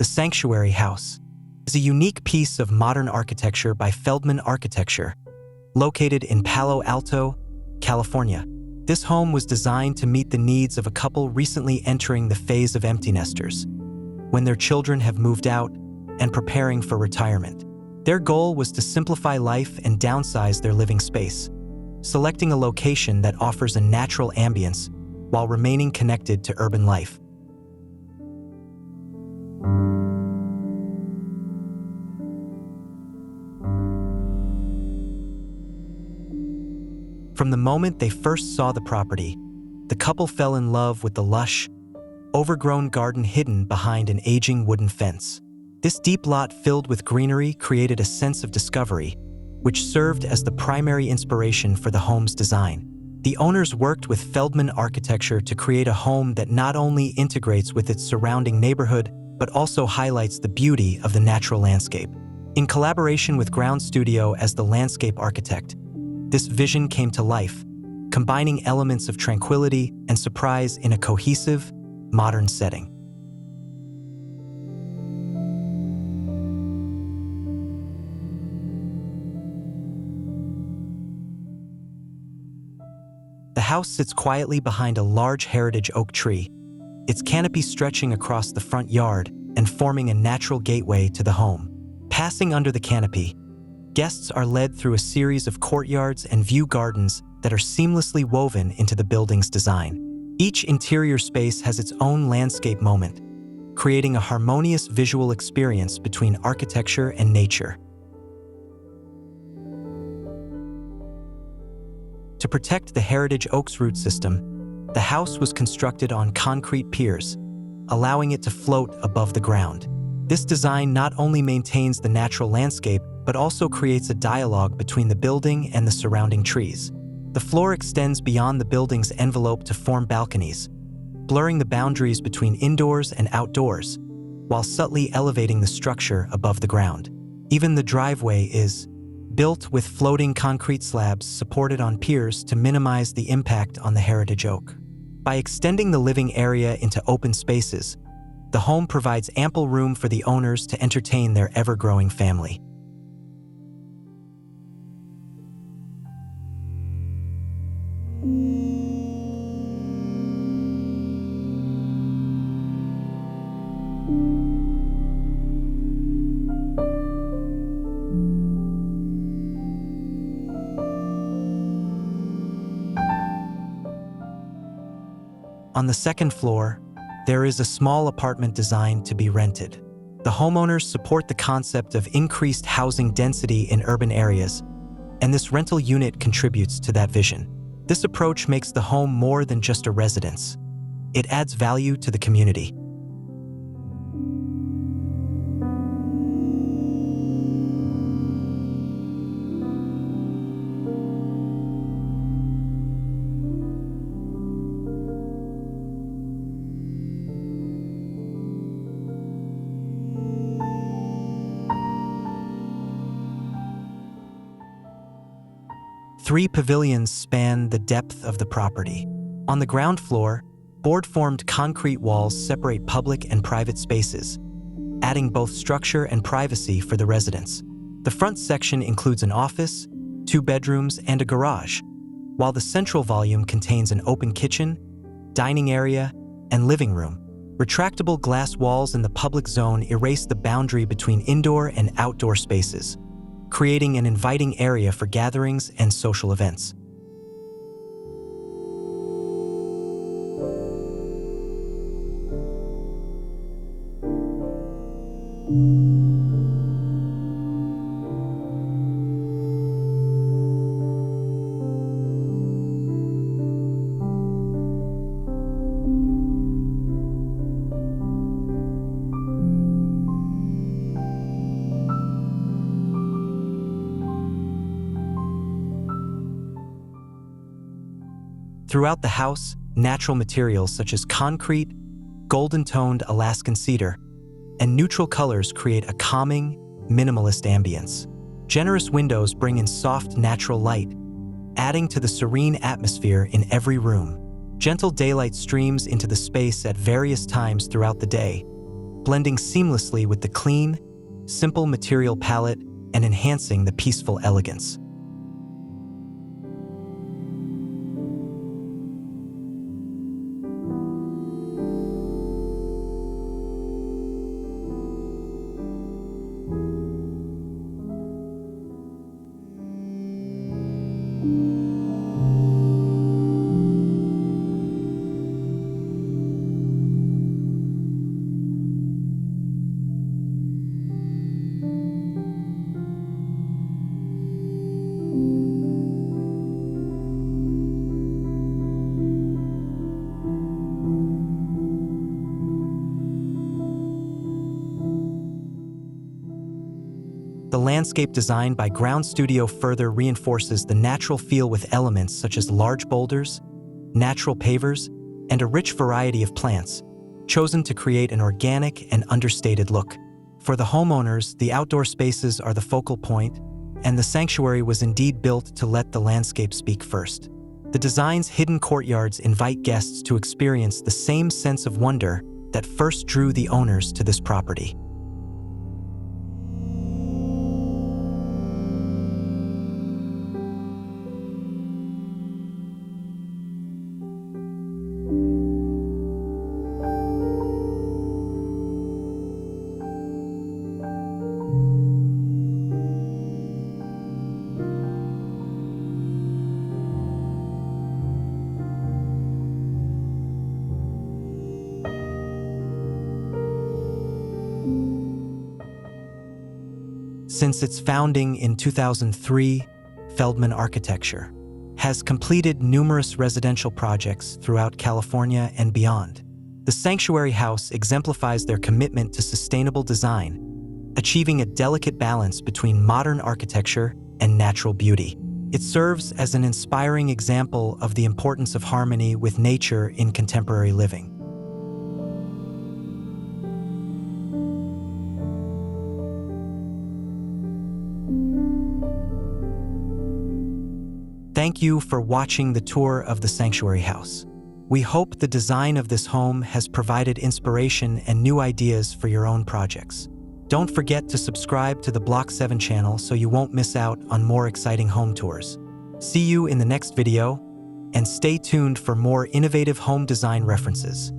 The Sanctuary House is a unique piece of modern architecture by Feldman Architecture, located in Palo Alto, California. This home was designed to meet the needs of a couple recently entering the phase of empty nesters, when their children have moved out and preparing for retirement. Their goal was to simplify life and downsize their living space, selecting a location that offers a natural ambience while remaining connected to urban life. From the moment they first saw the property, the couple fell in love with the lush, overgrown garden hidden behind an aging wooden fence. This deep lot filled with greenery created a sense of discovery, which served as the primary inspiration for the home's design. The owners worked with Feldman Architecture to create a home that not only integrates with its surrounding neighborhood, but also highlights the beauty of the natural landscape. In collaboration with Ground Studio as the landscape architect, this vision came to life, combining elements of tranquility and surprise in a cohesive, modern setting. The house sits quietly behind a large heritage oak tree, its canopy stretching across the front yard and forming a natural gateway to the home. Passing under the canopy, guests are led through a series of courtyards and view gardens that are seamlessly woven into the building's design. Each interior space has its own landscape moment, creating a harmonious visual experience between architecture and nature. To protect the heritage oak's root system, the house was constructed on concrete piers, allowing it to float above the ground. This design not only maintains the natural landscape, but also creates a dialogue between the building and the surrounding trees. The floor extends beyond the building's envelope to form balconies, blurring the boundaries between indoors and outdoors, while subtly elevating the structure above the ground. Even the driveway is built with floating concrete slabs supported on piers to minimize the impact on the heritage oak. By extending the living area into open spaces, the home provides ample room for the owners to entertain their ever-growing family. On the second floor, there is a small apartment designed to be rented. The homeowners support the concept of increased housing density in urban areas, and this rental unit contributes to that vision. This approach makes the home more than just a residence. It adds value to the community. Three pavilions span the depth of the property. On the ground floor, board-formed concrete walls separate public and private spaces, adding both structure and privacy for the residents. The front section includes an office, 2 bedrooms, and a garage, while the central volume contains an open kitchen, dining area, and living room. Retractable glass walls in the public zone erase the boundary between indoor and outdoor spaces, creating an inviting area for gatherings and social events. Throughout the house, natural materials such as concrete, golden-toned Alaskan cedar, and neutral colors create a calming, minimalist ambience. Generous windows bring in soft, natural light, adding to the serene atmosphere in every room. Gentle daylight streams into the space at various times throughout the day, blending seamlessly with the clean, simple material palette and enhancing the peaceful elegance. The landscape design by Ground Studio further reinforces the natural feel with elements such as large boulders, natural pavers, and a rich variety of plants, chosen to create an organic and understated look. For the homeowners, the outdoor spaces are the focal point, and the sanctuary was indeed built to let the landscape speak first. The design's hidden courtyards invite guests to experience the same sense of wonder that first drew the owners to this property. Since its founding in 2003, Feldman Architecture has completed numerous residential projects throughout California and beyond. The Sanctuary House exemplifies their commitment to sustainable design, achieving a delicate balance between modern architecture and natural beauty. It serves as an inspiring example of the importance of harmony with nature in contemporary living. Thank you for watching the tour of the Sanctuary House. We hope the design of this home has provided inspiration and new ideas for your own projects. Don't forget to subscribe to the Block 7 channel so you won't miss out on more exciting home tours. See you in the next video, and stay tuned for more innovative home design references.